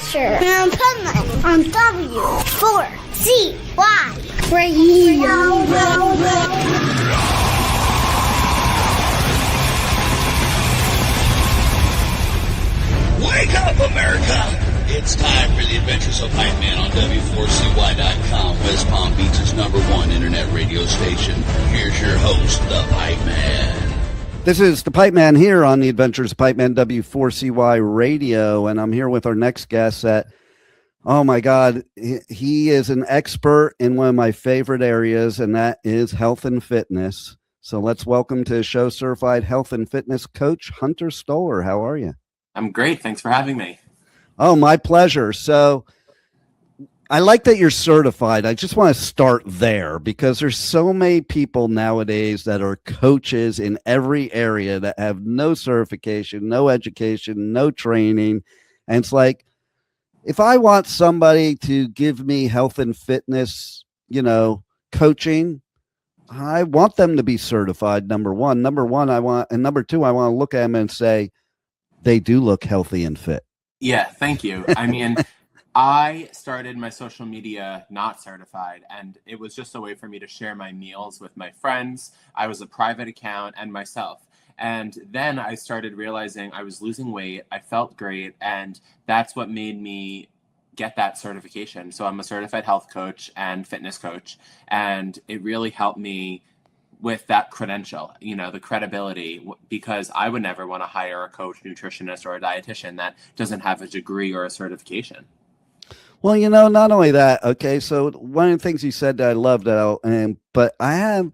Thrasher and Pipeman on W4CY Radio. Wake up, America! It's time for the Adventures of Pipeman on W4CY.com, West Palm Beach's #1 internet radio station. Here's your host, the Pipeman. This is the Pipeman here on the Adventures of Pipeman W4CY Radio, and I'm here with our next guest that, oh my God, he is an expert in one of my favorite areas, and that is health and fitness. So let's welcome to the show certified health and fitness coach, Hunter Stoller. How are you? I'm great. Thanks for having me. Oh, my pleasure. So I like that you're certified. I just want to start there because there's so many people nowadays that are coaches in every area that have no certification, no education, no training. And it's like, if I want somebody to give me health and fitness, coaching, I want them to be certified. Number one, I want, and number two, I want to look at them and say, they do look healthy and fit. Yeah, thank you. I mean, I started my social media not certified, and it was just a way for me to share my meals with my friends. I was a private account and myself. And then I started realizing I was losing weight. I felt great. And that's what made me get that certification. So I'm a certified health coach and fitness coach. And it really helped me with that credential, the credibility, because I would never want to hire a coach, nutritionist, or a dietitian that doesn't have a degree or a certification. Well, not only that, okay, so one of the things you said that I loved, but I had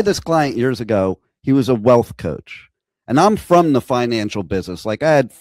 this client years ago. He was a wealth coach, and I'm from the financial business. Like I had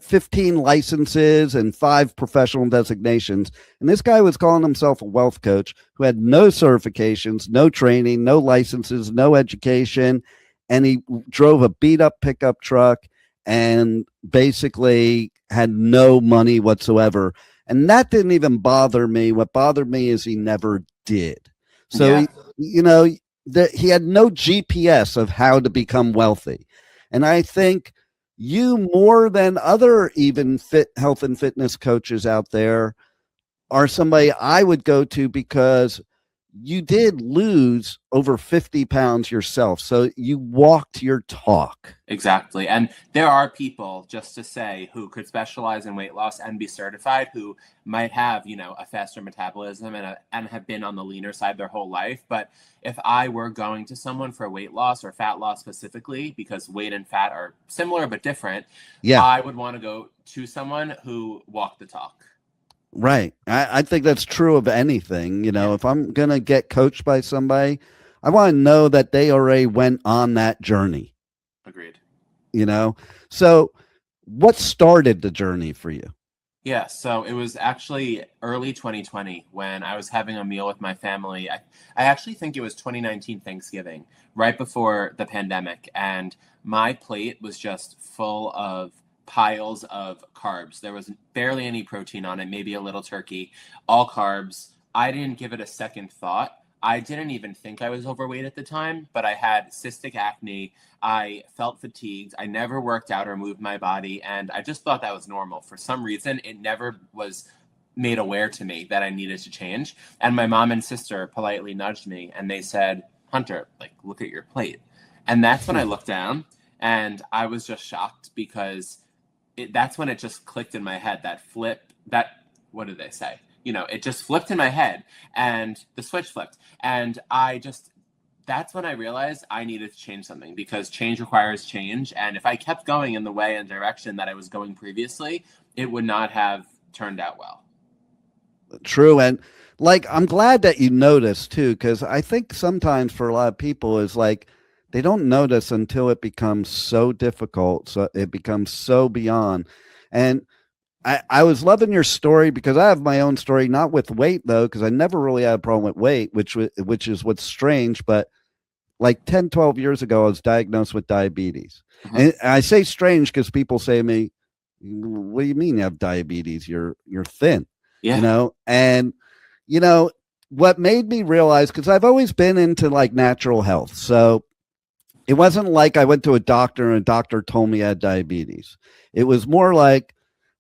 15 licenses and 5 professional designations, and this guy was calling himself a wealth coach who had no certifications, no training, no licenses, no education, and he drove a beat up pickup truck and basically had no money whatsoever. And that didn't even bother me. What bothered me is he never did. So he had no GPS of how to become wealthy. And I think you, more than other even health and fitness coaches out there, are somebody I would go to because you did lose over 50 pounds yourself. So you walked your talk. Exactly. And there are people, just to say, who could specialize in weight loss and be certified, who might have, a faster metabolism and have been on the leaner side their whole life. But if I were going to someone for weight loss or fat loss specifically, because weight and fat are similar but different, I would want to go to someone who walked the talk. Right. I think that's true of anything. If I'm going to get coached by somebody, I want to know that they already went on that journey. Agreed. So what started the journey for you? Yeah, so it was actually early 2020 when I was having a meal with my family. I actually think it was 2019 Thanksgiving, right before the pandemic. And my plate was just full of piles of carbs. There was barely any protein on it, maybe a little turkey, all carbs. I didn't give it a second thought. I didn't even think I was overweight at the time, but I had cystic acne. I felt fatigued. I never worked out or moved my body, and I just thought that was normal. For some reason, it never was made aware to me that I needed to change. And my mom and sister politely nudged me, and they said, "Hunter, look at your plate." And that's when I looked down, and I was just shocked because that's when it just clicked in my head, what did they say? It just flipped in my head, and the switch flipped. And that's when I realized I needed to change something, because change requires change. And if I kept going in the way and direction that I was going previously, it would not have turned out well. True. And I'm glad that you noticed too, because I think sometimes for a lot of people is they don't notice until it becomes so difficult. So it becomes so beyond. And I was loving your story because I have my own story, not with weight though, because I never really had a problem with weight, which is what's strange. But 10, 12 years ago, I was diagnosed with diabetes. Mm-hmm. And I say strange because people say to me, "What do you mean you have diabetes? You're thin." Yeah. And what made me realize, because I've always been into natural health. So it wasn't like I went to a doctor and a doctor told me I had diabetes. It was more like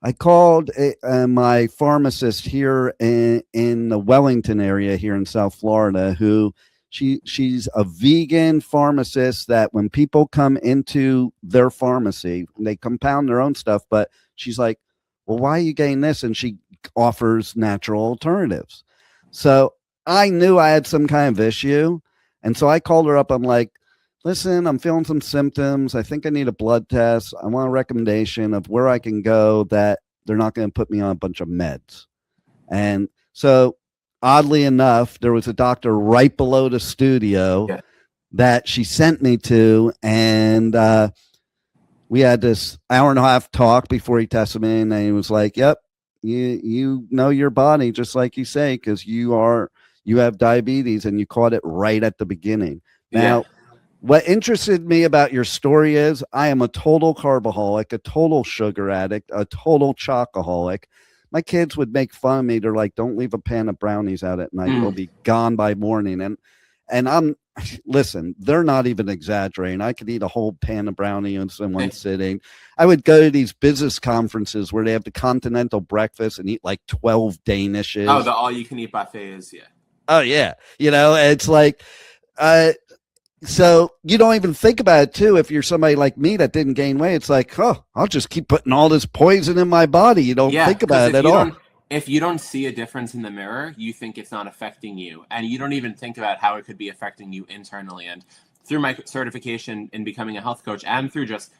I called my pharmacist here in the Wellington area here in South Florida, who she's a vegan pharmacist that when people come into their pharmacy, they compound their own stuff, but she's like, well, why are you getting this? And she offers natural alternatives. So I knew I had some kind of issue. And so I called her up. I'm like, listen, I'm feeling some symptoms. I think I need a blood test. I want a recommendation of where I can go that they're not going to put me on a bunch of meds. And so oddly enough, there was a doctor right below the studio that she sent me to. And we had this hour and a half talk before he tested me. And he was like, yep, you know your body, just like you say, because you have diabetes and you caught it right at the beginning. Now, what interested me about your story is I am a total carbaholic, a total sugar addict, a total chocoholic. My kids would make fun of me. They're like, don't leave a pan of brownies out at night. They'll be gone by morning. And listen, they're not even exaggerating. I could eat a whole pan of brownies in one sitting. I would go to these business conferences where they have the continental breakfast and eat like 12 Danishes. Oh, the all-you-can-eat buffets, yeah. Oh, yeah. It's like, so you don't even think about it, too. If you're somebody like me that didn't gain weight, it's like, I'll just keep putting all this poison in my body. You don't think about it at all. If you don't see a difference in the mirror, you think it's not affecting you. And you don't even think about how it could be affecting you internally. And through my certification in becoming a health coach and through just,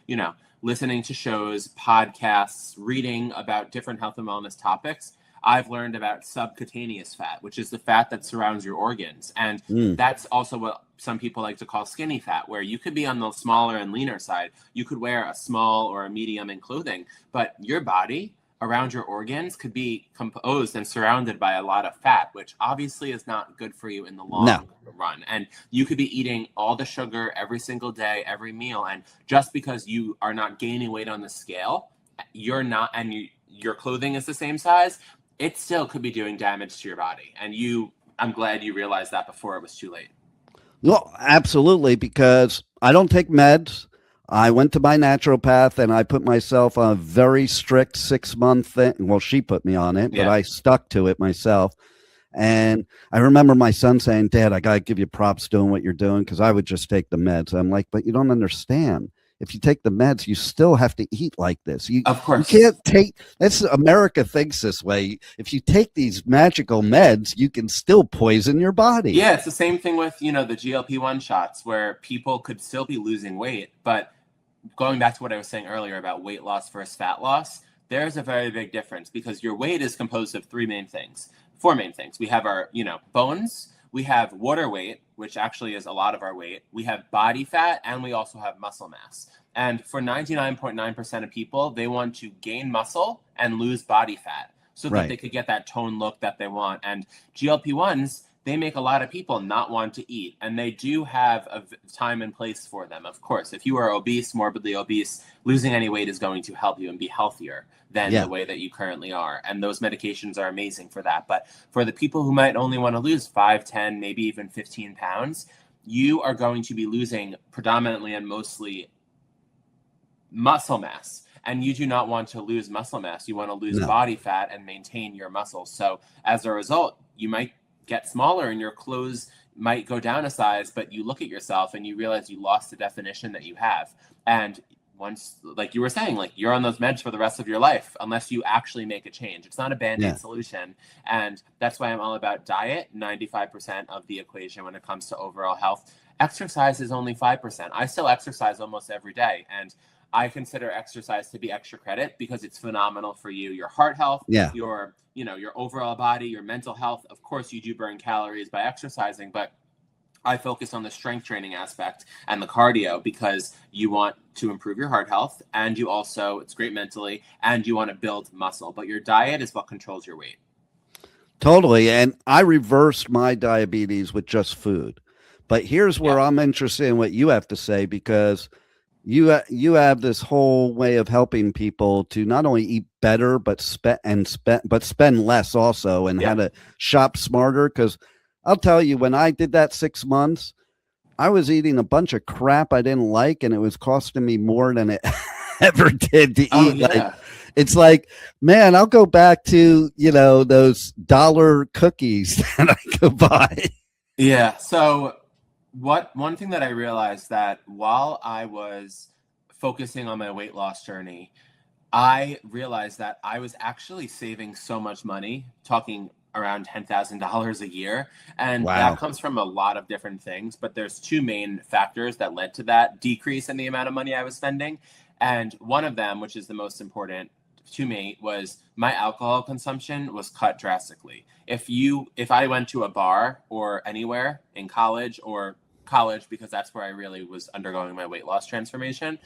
listening to shows, podcasts, reading about different health and wellness topics, I've learned about subcutaneous fat, which is the fat that surrounds your organs. And that's also what some people like to call skinny fat, where you could be on the smaller and leaner side. You could wear a small or a medium in clothing, but your body around your organs could be composed and surrounded by a lot of fat, which obviously is not good for you in the long run. And you could be eating all the sugar every single day, every meal. And just because you are not gaining weight on the scale, you're not, and your clothing is the same size, it still could be doing damage to your body. And I'm glad you realized that before it was too late. Well, absolutely, because I don't take meds. I went to my naturopath and I put myself on a very strict 6-month thing. Well, she put me on it, but I stuck to it myself. And I remember my son saying, Dad, I got to give you props doing what you're doing, because I would just take the meds. I'm like, but you don't understand. If you take the meds, you still have to eat like this. Of course. You can't take, America thinks this way. If you take these magical meds, you can still poison your body. Yeah, it's the same thing with, the GLP-1 shots, where people could still be losing weight. But going back to what I was saying earlier about weight loss versus fat loss, there's a very big difference, because your weight is composed of four main things. We have our, bones. We have water weight, which actually is a lot of our weight. We have body fat, and we also have muscle mass. And for 99.9% of people, they want to gain muscle and lose body fat so that they could get that toned look that they want. And GLP-1s, they make a lot of people not want to eat. And they do have a time and place for them. Of course, if you are obese, morbidly obese, losing any weight is going to help you and be healthier than the way that you currently are. And those medications are amazing for that. But for the people who might only want to lose 5, 10, maybe even 15 pounds, you are going to be losing predominantly and mostly muscle mass. And you do not want to lose muscle mass. You want to lose body fat and maintain your muscles. So as a result, you might get smaller and your clothes might go down a size, but you look at yourself and you realize you lost the definition that you have. And once, like you were saying, like you're on those meds for the rest of your life, unless you actually make a change. It's not a Band-Aid solution. And that's why I'm all about diet, 95% of the equation when it comes to overall health. Exercise is only 5%. I still exercise almost every day. And I consider exercise to be extra credit because it's phenomenal for you, your heart health, your overall body, your mental health. Of course, you do burn calories by exercising, but I focus on the strength training aspect and the cardio because you want to improve your heart health, and you also, it's great mentally, and you want to build muscle. But your diet is what controls your weight. Totally. And I reversed my diabetes with just food. But here's where I'm interested in what you have to say, because you have this whole way of helping people to not only eat better, but spend less also, and how to shop smarter. Because I'll tell you, when I did that 6 months, I was eating a bunch of crap I didn't like, and it was costing me more than it ever did to eat. It's like, man, I'll go back to, those dollar cookies that I could buy. Yeah. So one thing that I realized that while I was focusing on my weight loss journey, I realized that I was actually saving so much money, talking around $10,000 a year. And Wow. that comes from a lot of different things. But there's two main factors that led to that decrease in the amount of money I was spending. And one of them, which is the most important to me, was my alcohol consumption was cut drastically. If I went to a bar or anywhere in college, because that's where I really was undergoing my weight loss transformation,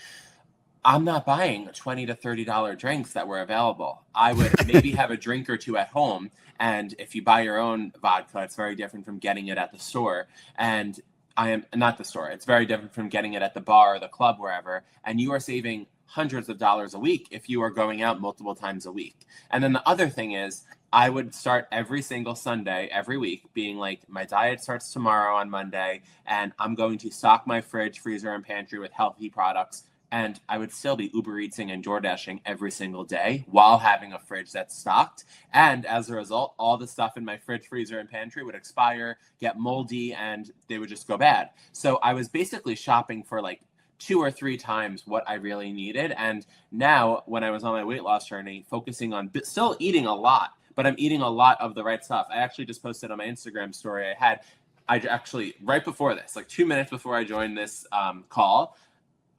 I'm not buying $20 to $30 drinks that were available. I would maybe have a drink or two at home. And if you buy your own vodka, it's very different from getting it at the store. And I am not the store. It's very different from getting it at the bar or the club, wherever. And you are saving hundreds of dollars a week if you are going out multiple times a week. And then the other thing is, I would start every single Sunday, every week, being like, my diet starts tomorrow on Monday, and I'm going to stock my fridge, freezer, and pantry with healthy products. And I would still be Uber Eatsing and DoorDashing every single day while having a fridge that's stocked. And as a result, all the stuff in my fridge, freezer, and pantry would expire, get moldy, and they would just go bad. So I was basically shopping for like 2 or 3 times what I really needed. And now, when I was on my weight loss journey, focusing on still eating a lot, but I'm eating a lot of the right stuff. I actually just posted on my Instagram story. I actually, right before this, like 2 minutes before I joined this call,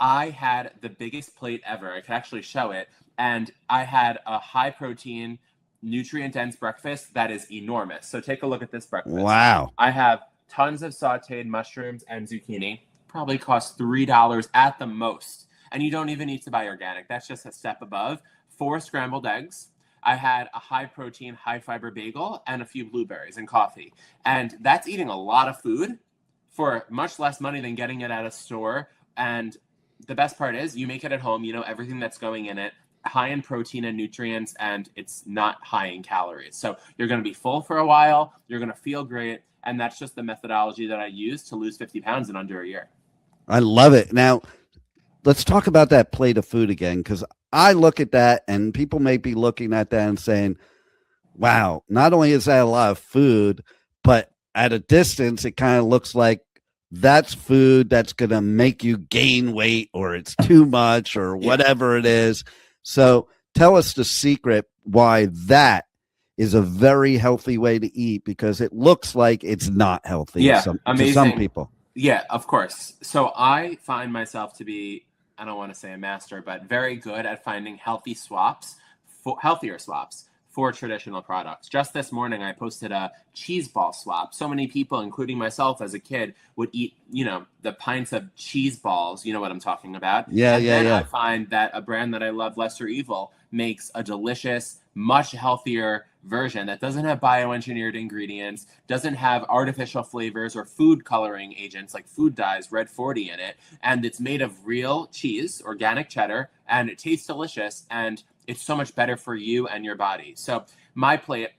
I had the biggest plate ever. I could actually show it. And I had a high protein, nutrient dense breakfast that is enormous. So take a look at this breakfast. Wow. I have tons of sauteed mushrooms and zucchini. Probably costs $3 at the most. And you don't even need to buy organic. That's just a step above. 4 scrambled eggs. I had a high protein, high fiber bagel and a few blueberries and coffee. And that's eating a lot of food for much less money than getting it at a store. And the best part is you make it at home, you know everything that's going in it, high in protein and nutrients, and it's not high in calories. So you're going to be full for a while, you're going to feel great, and that's just the methodology that I use to lose 50 pounds in under a year. I love it. Now, let's talk about that plate of food again, because I look at that and people may be looking at that and saying, wow, not only is that a lot of food, but at a distance, it kind of looks like that's food that's going to make you gain weight, or it's too much, or whatever it is. So tell us the secret why that is a very healthy way to eat, because it looks like it's not healthy to some people. Yeah, of course. So I find myself to be, I don't want to say a master, but very good at finding healthier swaps for traditional products. Just this morning, I posted a cheese ball swap. So many people, including myself as a kid, would eat, the pints of cheese balls. You know what I'm talking about? Yeah. I find that a brand that I love, Lesser Evil, makes a delicious, much healthier version that doesn't have bioengineered ingredients, doesn't have artificial flavors or food coloring agents like food dyes, Red 40 in it. And it's made of real cheese, organic cheddar, and it tastes delicious. And it's so much better for you and your body. So my plate,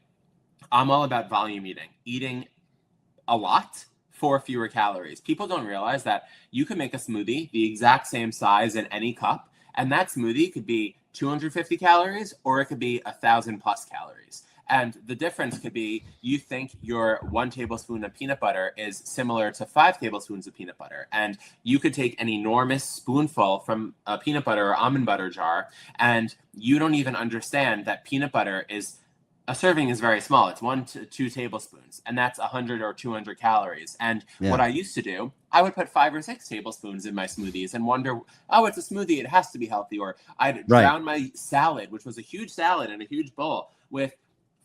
I'm all about volume eating a lot for fewer calories. People don't realize that you can make a smoothie the exact same size in any cup, and that smoothie could be 250 calories or it could be 1,000 plus calories. And the difference could be you think your 1 tablespoon of peanut butter is similar to 5 tablespoons of peanut butter. And you could take an enormous spoonful from a peanut butter or almond butter jar, and you don't even understand that peanut butter a serving is very small. It's 1 to 2 tablespoons, and that's 100 or 200 calories. And what I used to do, I would put 5 or 6 tablespoons in my smoothies and wonder, oh, it's a smoothie, it has to be healthy. Or I'd drown my salad, which was a huge salad in a huge bowl, with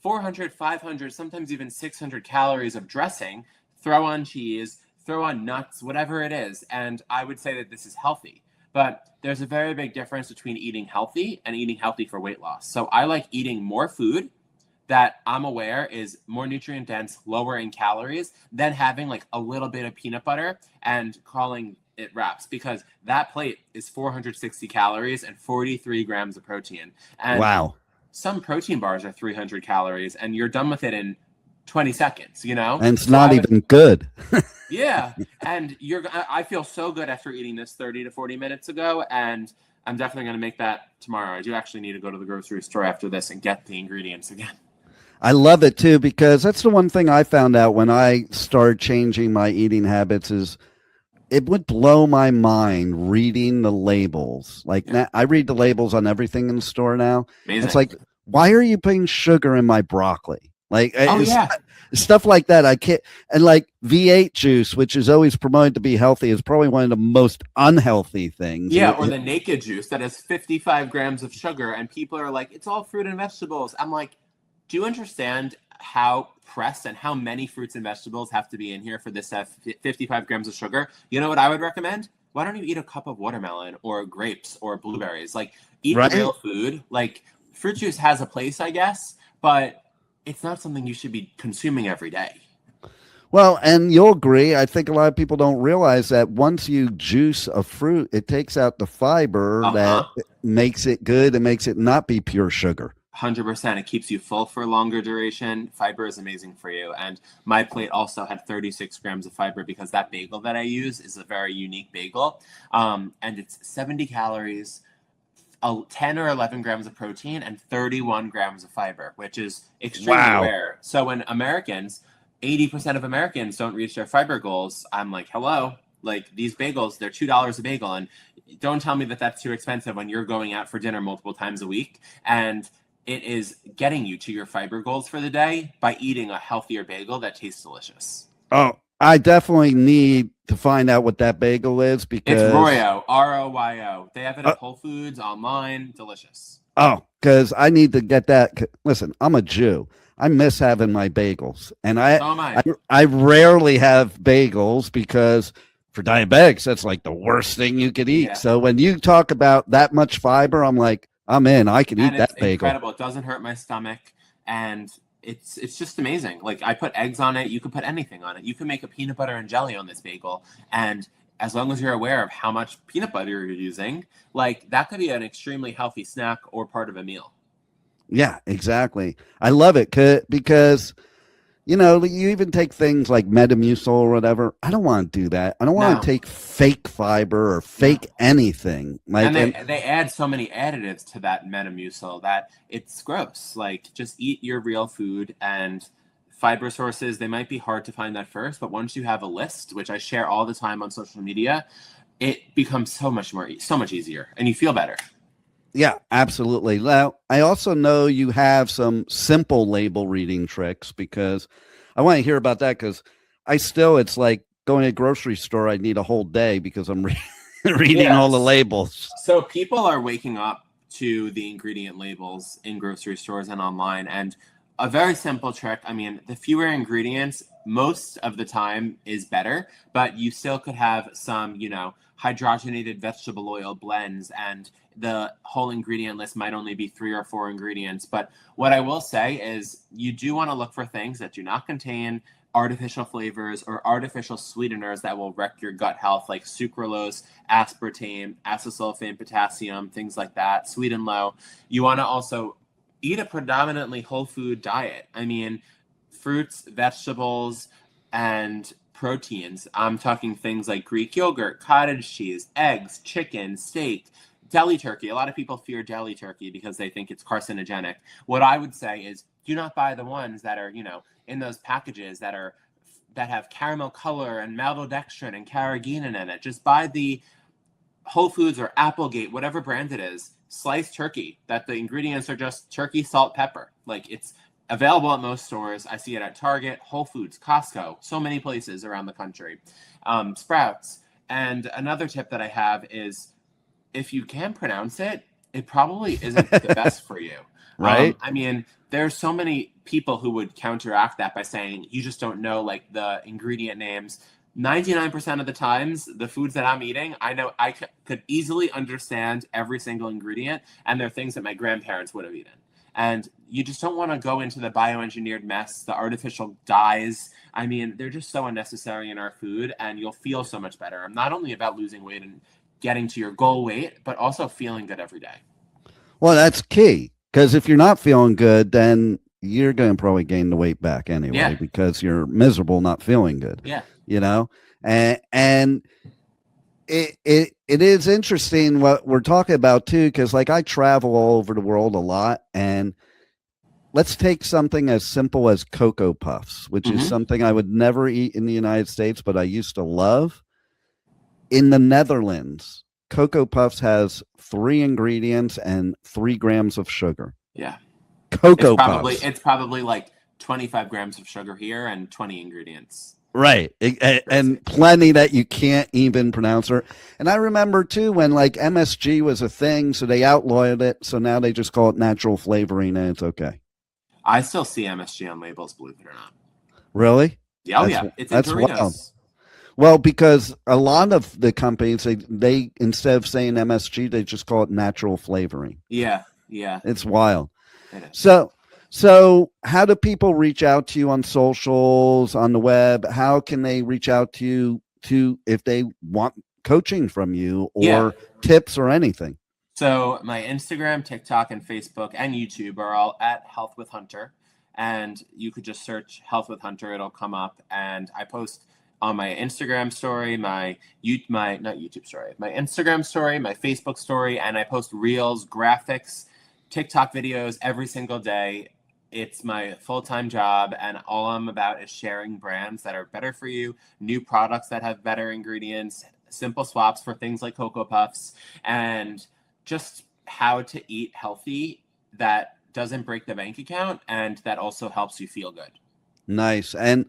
400, 500, sometimes even 600 calories of dressing, throw on cheese, throw on nuts, whatever it is. And I would say that this is healthy. But there's a very big difference between eating healthy and eating healthy for weight loss. So I like eating more food that I'm aware is more nutrient dense, lower in calories, than having like a little bit of peanut butter and calling it wraps, because that plate is 460 calories and 43 grams of protein. And wow. Some protein bars are 300 calories, and you're done with it in 20 seconds, you know? And it's So not even good. yeah. And I feel so good after eating this 30 to 40 minutes ago. And I'm definitely going to make that tomorrow. I do actually need to go to the grocery store after this and get the ingredients again. I love it too, because that's the one thing I found out when I started changing my eating habits is it would blow my mind reading the labels. Like now, I read the labels on everything in the store now. Amazing. It's like, why are you putting sugar in my broccoli? Like, oh, yeah. Stuff like that. I can't. And like V8 juice, which is always promoted to be healthy, is probably one of the most unhealthy things. Yeah, or the naked juice that has 55 grams of sugar, and people are like, it's all fruit and vegetables. I'm like, do you understand how pressed and how many fruits and vegetables have to be in here for this 55 grams of sugar? You know what I would recommend? Why don't you eat a cup of watermelon or grapes or blueberries? Like, eat real food. Like, fruit juice has a place, I guess, but it's not something you should be consuming every day. Well, and you'll agree, I think a lot of people don't realize that once you juice a fruit, it takes out the fiber that makes it good and makes it not be pure sugar. 100%. It keeps you full for a longer duration. Fiber is amazing for you. And my plate also had 36 grams of fiber because that bagel that I use is a very unique bagel. And it's 70 calories, 10 or 11 grams of protein, and 31 grams of fiber, which is extremely rare. So when 80% of Americans don't reach their fiber goals, I'm like, hello, like these bagels, they're $2 a bagel. And don't tell me that that's too expensive when you're going out for dinner multiple times a week. And it is getting you to your fiber goals for the day by eating a healthier bagel that tastes delicious. Oh, I definitely need to find out what that bagel is because it's Royo, Royo. They have it at Whole Foods, online, delicious. Oh, because I need to get that. Listen, I'm a Jew. I miss having my bagels, and I rarely have bagels because for diabetics, that's like the worst thing you could eat. Yeah. So when you talk about that much fiber, I'm like, I'm in. I can eat that bagel. Incredible. It doesn't hurt my stomach, and it's just amazing. Like I put eggs on it. You could put anything on it. You can make a peanut butter and jelly on this bagel, and as long as you're aware of how much peanut butter you're using, like that could be an extremely healthy snack or part of a meal. Yeah, exactly. I love it because, you know, you even take things like Metamucil or whatever. I don't want to do that. I don't want to take fake fiber or fake anything. Like, and they add so many additives to that Metamucil that it's gross. Like, just eat your real food, and fiber sources, they might be hard to find at first, but once you have a list, which I share all the time on social media, it becomes so much easier, and you feel better. Yeah, absolutely. Now, I also know you have some simple label reading tricks because I want to hear about that because it's like going to a grocery store. I need a whole day because I'm reading all the labels. So people are waking up to the ingredient labels in grocery stores and online. And a very simple trick, I mean, the fewer ingredients most of the time is better, but you still could have some, you know, hydrogenated vegetable oil blends, and the whole ingredient list might only be 3 or 4 ingredients. But what I will say is you do want to look for things that do not contain artificial flavors or artificial sweeteners that will wreck your gut health, like sucralose, aspartame, acesulfame, potassium, things like that, sweet and low. You want to also eat a predominantly whole food diet. I mean, fruits, vegetables, and proteins. I'm talking things like Greek yogurt, cottage cheese, eggs, chicken, steak, deli turkey. A lot of people fear deli turkey because they think it's carcinogenic. What I would say is do not buy the ones that are, you know, in those packages that have caramel color and maltodextrin and carrageenan in it. Just buy the Whole Foods or Applegate, whatever brand it is, sliced turkey, that the ingredients are just turkey, salt, pepper. Like, it's available at most stores. I see it at Target, Whole Foods, Costco, so many places around the country. Sprouts. And another tip that I have is if you can pronounce it, it probably isn't the best for you. Right. I mean, there's so many people who would counteract that by saying you just don't know like the ingredient names. 99% of the times, the foods that I'm eating, I know I could easily understand every single ingredient, and they're things that my grandparents would have eaten. And you just don't want to go into the bioengineered mess, the artificial dyes. I mean, they're just so unnecessary in our food, and you'll feel so much better. I'm not only about losing weight and getting to your goal weight, but also feeling good every day. Well, that's key, because if you're not feeling good, then you're going to probably gain the weight back anyway, Yeah. because you're miserable, not feeling good. Yeah. You know, and it is interesting what we're talking about too, because like I travel all over the world a lot, and let's take something as simple as Cocoa Puffs, which is something I would never eat in the United States, but I used to love. In the Netherlands, Cocoa Puffs has 3 ingredients and 3 grams of sugar. Yeah. Cocoa Puffs. It's probably like 25 grams of sugar here and 20 ingredients. Right. And plenty that you can't even pronounce. And I remember too when like MSG was a thing, so they outlawed it. So now they just call it natural flavoring, and it's okay. I still see MSG on labels, believe it or not. Really? Yeah, yeah. It's in Doritos. Wild. Well, because a lot of the companies, they instead of saying MSG, they just call it natural flavoring. Yeah. It's wild. It is. So how do people reach out to you on socials, on the web? How can they reach out to you if they want coaching from you or tips or anything? So my Instagram, TikTok, and Facebook and YouTube are all at Health with Hunter. And you could just search Health with Hunter. It'll come up. And I post on my Instagram story, my Instagram story, my Facebook story, and I post reels, graphics, TikTok videos every single day. It's my full-time job, and all I'm about is sharing brands that are better for you, new products that have better ingredients, simple swaps for things like Cocoa Puffs, and just how to eat healthy that doesn't break the bank account and that also helps you feel good. Nice. And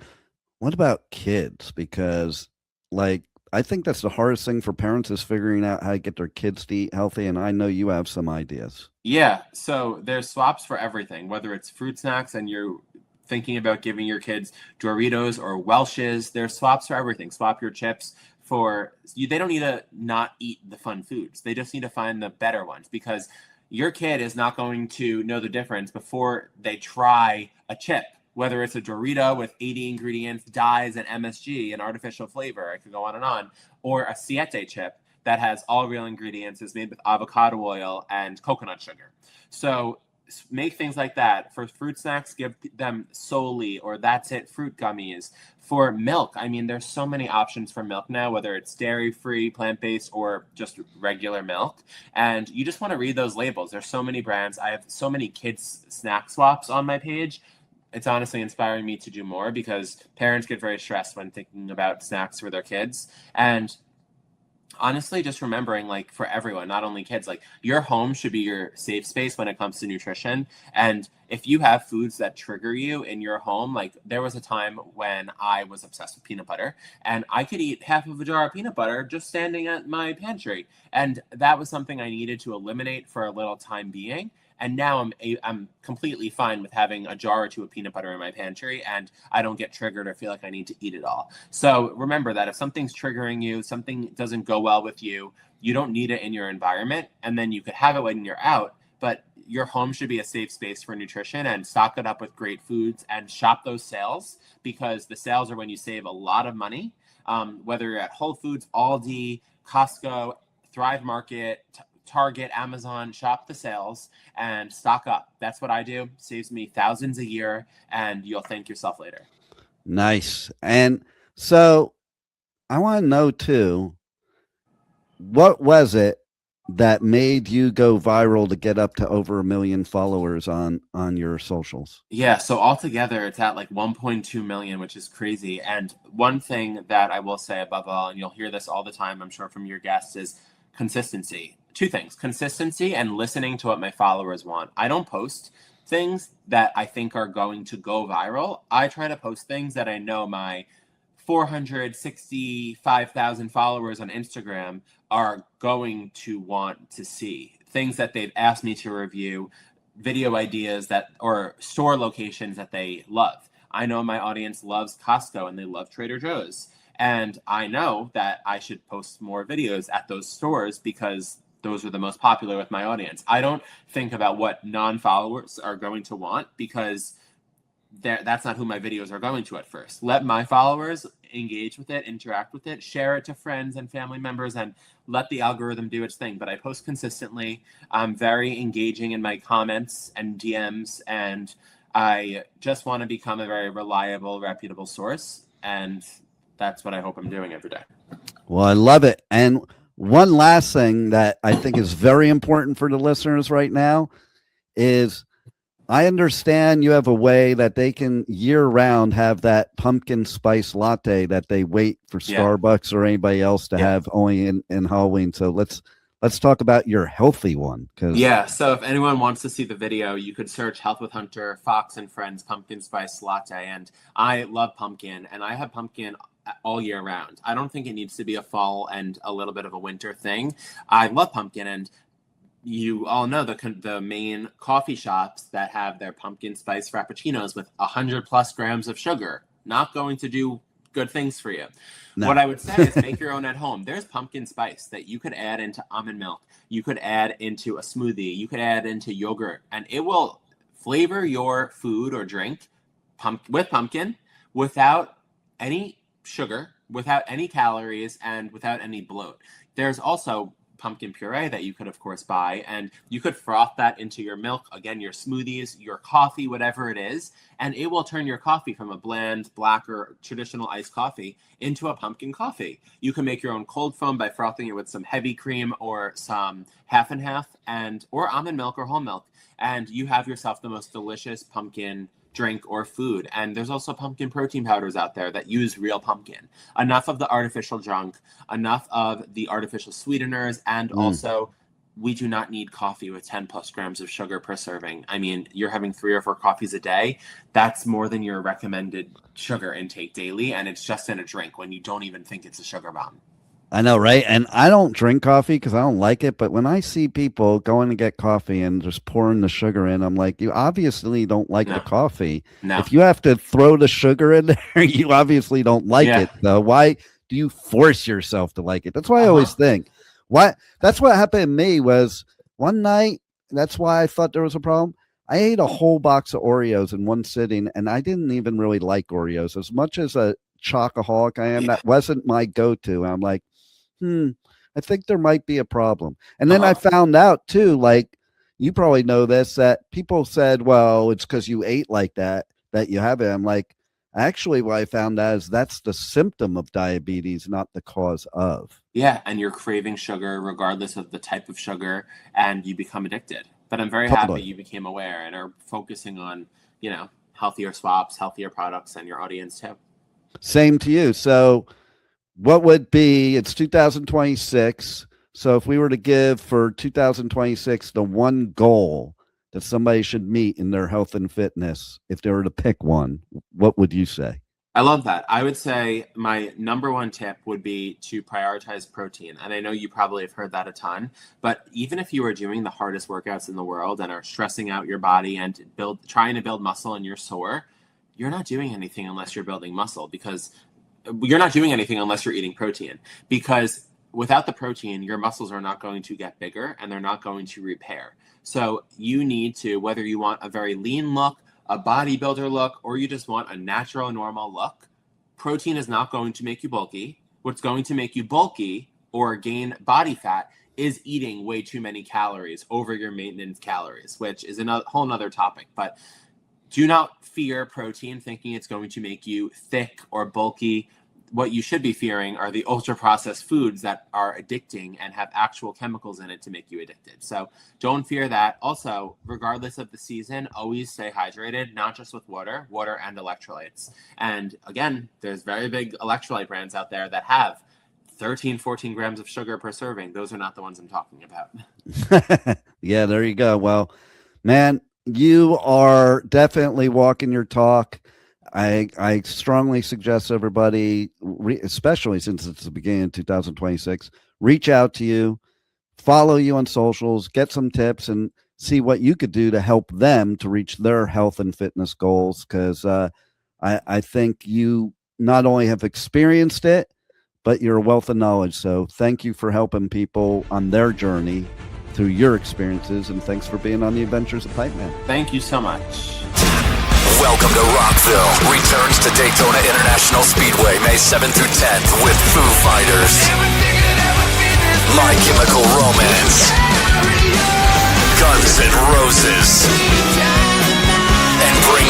what about kids? Because like I think that's the hardest thing for parents is figuring out how to get their kids to eat healthy. And I know you have some ideas. Yeah. So there's swaps for everything, whether it's fruit snacks and you're thinking about giving your kids Doritos or Welch's. There's swaps for everything. Swap your chips for you. They don't need to not eat the fun foods. They just need to find the better ones, because your kid is not going to know the difference before they try a chip. Whether it's a Dorito with 80 ingredients, dyes, and MSG, and artificial flavor, I could go on and on, or a Siete chip that has all real ingredients, is made with avocado oil and coconut sugar. So make things like that. For fruit snacks, give them Soli or That's It fruit gummies. For milk, I mean, there's so many options for milk now, whether it's dairy-free, plant-based, or just regular milk. And you just want to read those labels. There's so many brands. I have so many kids snack swaps on my page. It's honestly inspiring me to do more, because parents get very stressed when thinking about snacks for their kids. And honestly, just remembering, like, for everyone, not only kids, like, your home should be your safe space when it comes to nutrition. And if you have foods that trigger you in your home, like, there was a time when I was obsessed with peanut butter, and I could eat half of a jar of peanut butter just standing at my pantry. And that was something I needed to eliminate for a little time being. And now I'm completely fine with having a jar or two of peanut butter in my pantry, and I don't get triggered or feel like I need to eat it all. So remember that if something's triggering you, something doesn't go well with you, you don't need it in your environment, and then you could have it when you're out. But your home should be a safe space for nutrition, and stock it up with great foods and shop those sales, because the sales are when you save a lot of money, whether you're at Whole Foods, Aldi, Costco, Thrive Market, Target, Amazon. Shop the sales and stock up. That's what I do. Saves me thousands a year, and you'll thank yourself later. Nice. And so I want to know too, what was it that made you go viral to get up to over 1 million followers on your socials? Yeah, so altogether it's at like 1.2 million, which is crazy. And one thing that I will say above all, and you'll hear this all the time, I'm sure, from your guests, is consistency. 2 things: consistency and listening to what my followers want. I don't post things that I think are going to go viral. I try to post things that I know my 465,000 followers on Instagram are going to want to see. Things that they've asked me to review, video ideas that, or store locations that they love. I know my audience loves Costco and they love Trader Joe's. And I know that I should post more videos at those stores because those are the most popular with my audience. I don't think about what non-followers are going to want, because that's not who my videos are going to at first. Let my followers engage with it, interact with it, share it to friends and family members, and let the algorithm do its thing. But I post consistently. I'm very engaging in my comments and DMs, and I just want to become a very reliable, reputable source, and that's what I hope I'm doing every day. Well, I love it. And one last thing that I think is very important for the listeners right now is I understand you have a way that they can year round have that pumpkin spice latte that they wait for Starbucks or anybody else to have only in Halloween. So let's talk about your healthy one. So if anyone wants to see the video, you could search Health with Hunter, Fox and Friends pumpkin spice latte. And I love pumpkin, and I have pumpkin all year round. I don't think it needs to be a fall and a little bit of a winter thing. I love pumpkin, and you all know the main coffee shops that have their pumpkin spice frappuccinos with 100+ grams of sugar, not going to do good things for you. No. What I would say is make your own at home. There's pumpkin spice that you could add into almond milk. You could add into a smoothie. You could add into yogurt, and it will flavor your food or drink with pumpkin without any sugar, without any calories, and without any bloat. There's also pumpkin puree that you could, of course, buy, and you could froth that into your milk, again, your smoothies, your coffee, whatever it is, and it will turn your coffee from a bland, black, or traditional iced coffee into a pumpkin coffee. You can make your own cold foam by frothing it with some heavy cream or some half and half, or almond milk or whole milk, and you have yourself the most delicious pumpkin drink or food. And there's also pumpkin protein powders out there that use real pumpkin. Enough of the artificial junk, enough of the artificial sweeteners, and also we do not need coffee with 10+ grams of sugar per serving. I mean, you're having 3 or 4 coffees a day. That's more than your recommended sugar intake daily, and it's just in a drink when you don't even think it's a sugar bomb. I know, right? And I don't drink coffee because I don't like it. But when I see people going to get coffee and just pouring the sugar in, I'm like, you obviously don't like the coffee. No. If you have to throw the sugar in there, you obviously don't like it. Though. Why do you force yourself to like it? That's why I always think. That's what happened to me was one night. That's why I thought there was a problem. I ate a whole box of Oreos in one sitting, and I didn't even really like Oreos. As much as a chocoholic I am, that wasn't my go-to. And I'm like, I think there might be a problem. And then I found out too, like you probably know this, that people said, well, it's because you ate like that you have it. I'm like, actually what I found out is that's the symptom of diabetes, not the cause of. Yeah, and you're craving sugar regardless of the type of sugar, and you become addicted. But I'm very happy you became aware and are focusing on, healthier swaps, healthier products, and your audience too. Same to you. So what would be, it's 2026. So if we were to give for 2026, the one goal that somebody should meet in their health and fitness, if they were to pick one, what would you say? I love that. I would say my number one tip would be to prioritize protein. And I know you probably have heard that a ton, but even if you are doing the hardest workouts in the world and are stressing out your body and trying to build muscle and you're sore, you're not doing anything unless you're building muscle, because you're not doing anything unless you're eating protein, because without the protein, your muscles are not going to get bigger and they're not going to repair. So you need to, whether you want a very lean look, a bodybuilder look, or you just want a natural, normal look, protein is not going to make you bulky. What's going to make you bulky or gain body fat is eating way too many calories over your maintenance calories, which is a whole nother topic. But do not fear protein thinking it's going to make you thick or bulky. What you should be fearing are the ultra-processed foods that are addicting and have actual chemicals in it to make you addicted. So don't fear that. Also, regardless of the season, always stay hydrated, not just with water and electrolytes. And again, there's very big electrolyte brands out there that have 13, 14 grams of sugar per serving. Those are not the ones I'm talking about. Yeah, there you go. Well, man, you are definitely walking your talk. I strongly suggest everybody, especially since it's the beginning of 2026, reach out to you, follow you on socials, get some tips, and see what you could do to help them to reach their health and fitness goals. Because I think you not only have experienced it, but you're a wealth of knowledge. So thank you for helping people on their journey through your experiences, and thanks for being on the Adventures of Pipeman. Thank you so much. Welcome to Rockville returns to Daytona International Speedway May 7th through 10th with Foo Fighters, My Chemical Romance, Guns N' Roses, and Bring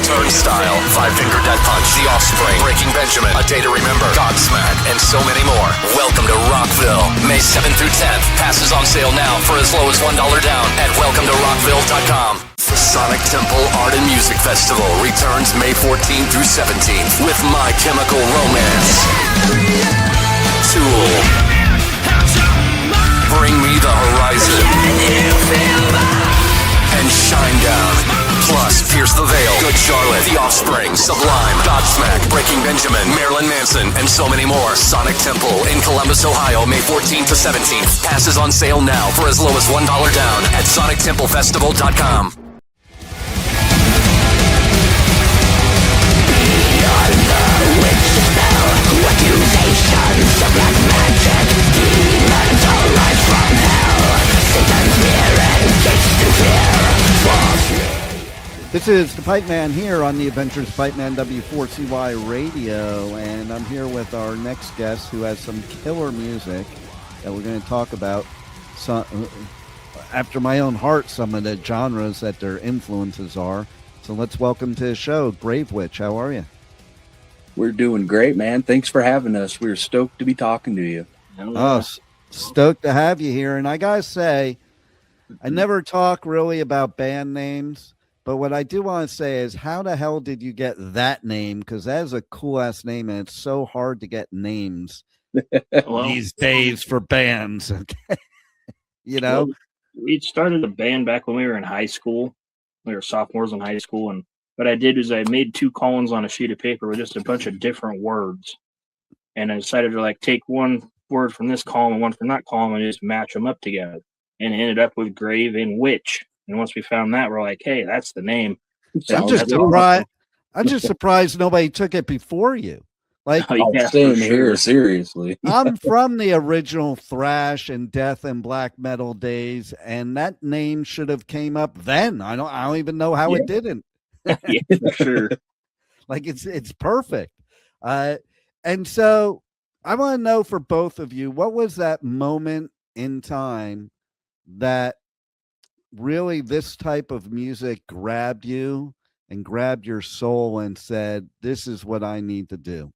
Turnstile, Five Finger Death Punch, The Offspring, Breaking Benjamin, A Day to Remember, Godsmack, and so many more. Welcome to Rockville, May 7th through 10th. Passes on sale now for as low as $1 down at welcometoRockville.com. The Sonic Temple Art and Music Festival returns May 14th through 17th with My Chemical Romance, Tool, Bring Me the Horizon, and Shinedown. Plus, Pierce the Veil, Good Charlotte, The Offspring, Sublime, Godsmack, Breaking Benjamin, Marilyn Manson, and so many more. Sonic Temple in Columbus, Ohio, May 14th to 17th. Passes on sale now for as low as $1 down at sonictemplefestival.com. Accusations of black magic, demons arise from hell. Satan's near and gates to fear. This is the Pipeman here on the Adventures Pipeman W4CY Radio, and I'm here with our next guest who has some killer music that we're going to talk about. After my own heart, some of the genres that their influences are. So let's welcome to the show, Gravewitch. How are you? We're doing great, man. Thanks for having us. We're stoked to be talking to you. Oh, stoked to have you here. And I got to say, I never talk really about band names, but what I do want to say is, how the hell did you get that name? Because that is a cool-ass name, and it's so hard to get names these days for bands. You know? Well, we started a band back when we were in high school. We were sophomores in high school, and what I did is I made 2 columns on a sheet of paper with just a bunch of different words. And I decided to take one word from this column and one from that column and just match them up together. And it ended up with Grave and Witch. And once we found that, we're like, hey, that's the name. I'm just surprised nobody took it before you. Same here, seriously. I'm from the original thrash and death and black metal days, and that name should have came up then. I don't even know how it didn't. Yeah, for sure. It's perfect. And so I want to know for both of you, what was that moment in time that really this type of music grabbed you and grabbed your soul and said, this is what I need to do?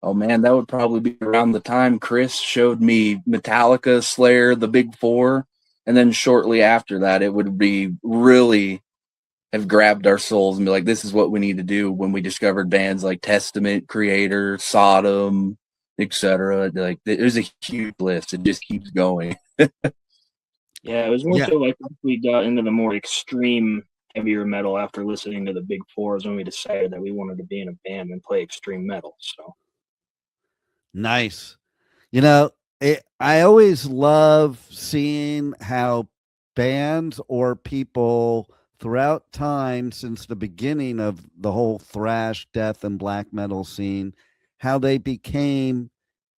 Oh, man, that would probably be around the time Chris showed me Metallica, Slayer, the Big Four. And then shortly after that, it would be really have grabbed our souls and be like, this is what we need to do, when we discovered bands like Testament, Creator, Sodom, etc. There's a huge list. It just keeps going. Yeah, it was more so we got into the more extreme heavier metal after listening to the Big Fours when we decided that we wanted to be in a band and play extreme metal. So nice. You know, I always love seeing how bands or people throughout time since the beginning of the whole thrash, death, and black metal scene, how they became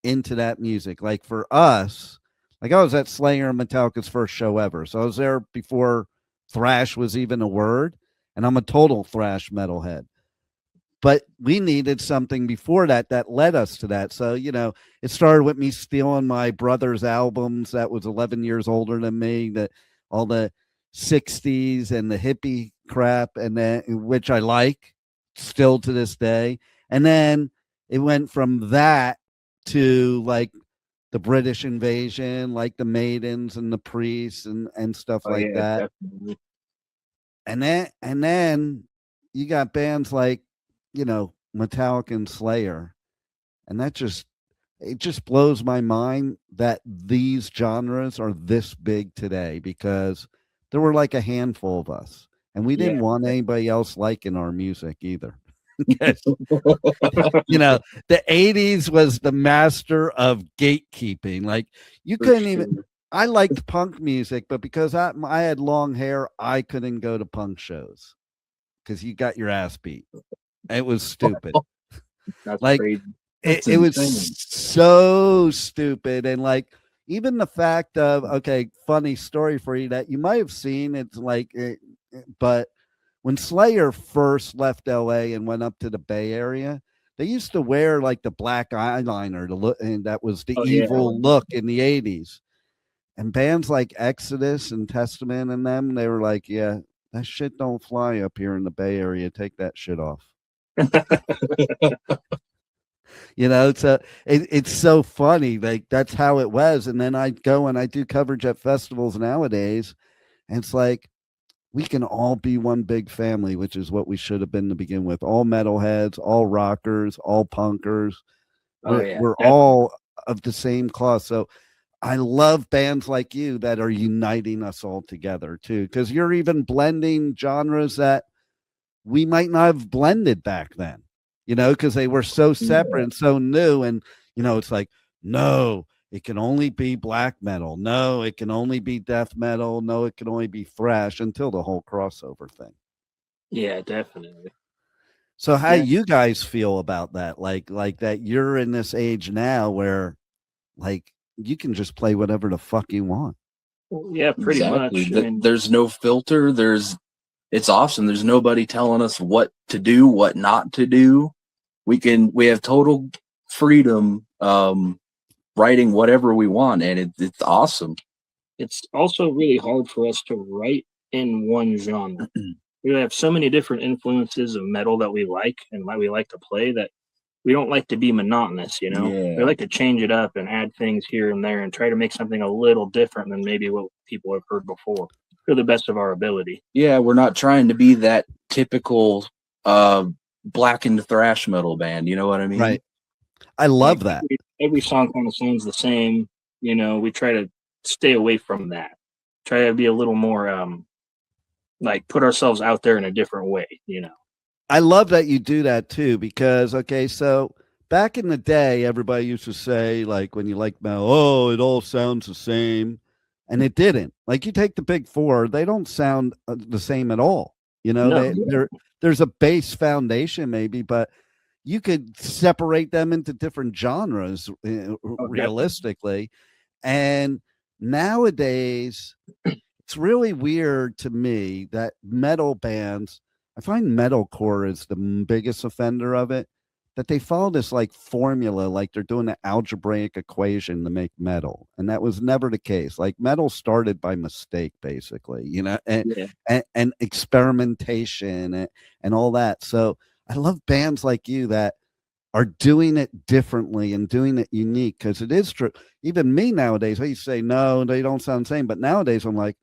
into that music. Like for us, I was at Slayer and Metallica's first show ever. So I was there before thrash was even a word, and I'm a total thrash metalhead. But we needed something before that led us to that. So, it started with me stealing my brother's albums that was 11 years older than me, all the 60s and the hippie crap, and then, which I like still to this day. And then it went from that to the British Invasion, like the Maidens and the Priests and stuff like that. Definitely. And then you got bands like, Metallica and Slayer. And it just blows my mind that these genres are this big today, because there were a handful of us, and we didn't want anybody else liking our music either. The 80s was the master of gatekeeping. You couldn't even, I liked punk music, but because I had long hair, I couldn't go to punk shows because you got your ass beat. It was stupid. That's crazy. It was so stupid. And even the fact of, funny story for you that you might have seen, but when Slayer first left LA and went up to the Bay Area, they used to wear the black eyeliner to look, and that was the evil look in the 80s. And bands like Exodus and Testament and them, they were that shit don't fly up here in the Bay Area. Take that shit off. You know, it's so funny. Like that's how it was. And then I go and I do coverage at festivals nowadays, and it's like we can all be one big family, which is what we should have been to begin with. All metalheads, all rockers, all punkers. We're all of the same cloth. So I love bands like you that are uniting us all together too, because you're even blending genres that we might not have blended back then, you know, because they were so separate and so new. And, you know, it's like, no, it can only be black metal. No, it can only be death metal. No, it can only be thrash until the whole crossover thing. Yeah, definitely. So how do you guys feel about that? Like that you're in this age now where like you can just play whatever the fuck you want. Well, yeah, pretty much. There's no filter. It's awesome. There's nobody telling us what to do, what not to do. We have total freedom writing whatever we want, and it's awesome. It's also really hard for us to write in one genre. We have so many different influences of metal that we like and we like to play that we don't like to be monotonous, you know? Yeah. We like to change it up and add things here and there and try to make something a little different than maybe what people have heard before to the best of our ability. Yeah, we're not trying to be that typical Blackened Thrash Metal band, you know what I mean? Right. I love that. Every song kind of sounds the same, you know, we try to stay away from that. Try to be a little more like put ourselves out there in a different way, you know. I love that you do that too, because okay, so back in the day, everybody used to say, like, when you like metal, oh, it all sounds the same. And it didn't. Like, you take the big four, they don't sound the same at all. You know, there's a base foundation maybe, but you could separate them into different genres realistically. And nowadays, it's really weird to me that metal bands, I find metalcore is the biggest offender of it, that they follow this like formula, like they're doing an algebraic equation to make metal. And that was never the case. Like metal started by mistake, basically, you know, and experimentation and all that. So I love bands like you that are doing it differently and doing it unique, because it is true. Even me nowadays, I used to say, no, they don't sound the same. But nowadays I'm like,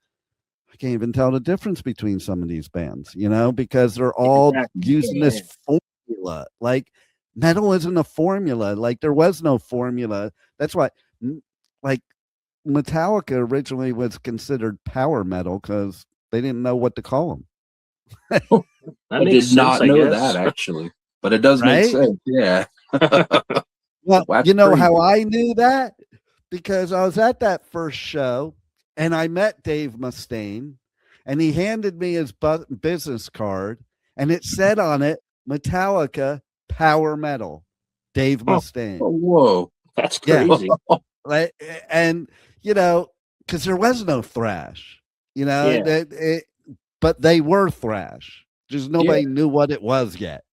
I can't even tell the difference between some of these bands, you know, because they're all using this formula. Like metal isn't a formula. Like there was no formula. That's why, like, Metallica originally was considered power metal because they didn't know what to call them. I did not know that, actually, but it does make sense. Yeah. Well, you know how I knew that? Because I was at that first show and I met Dave Mustaine, and he handed me his business card, and it said on it, Metallica Power Metal, Dave Mustaine. Oh, whoa, that's crazy. Like, and you know, because there was no thrash, you know, but they were thrash. Just nobody knew what it was yet.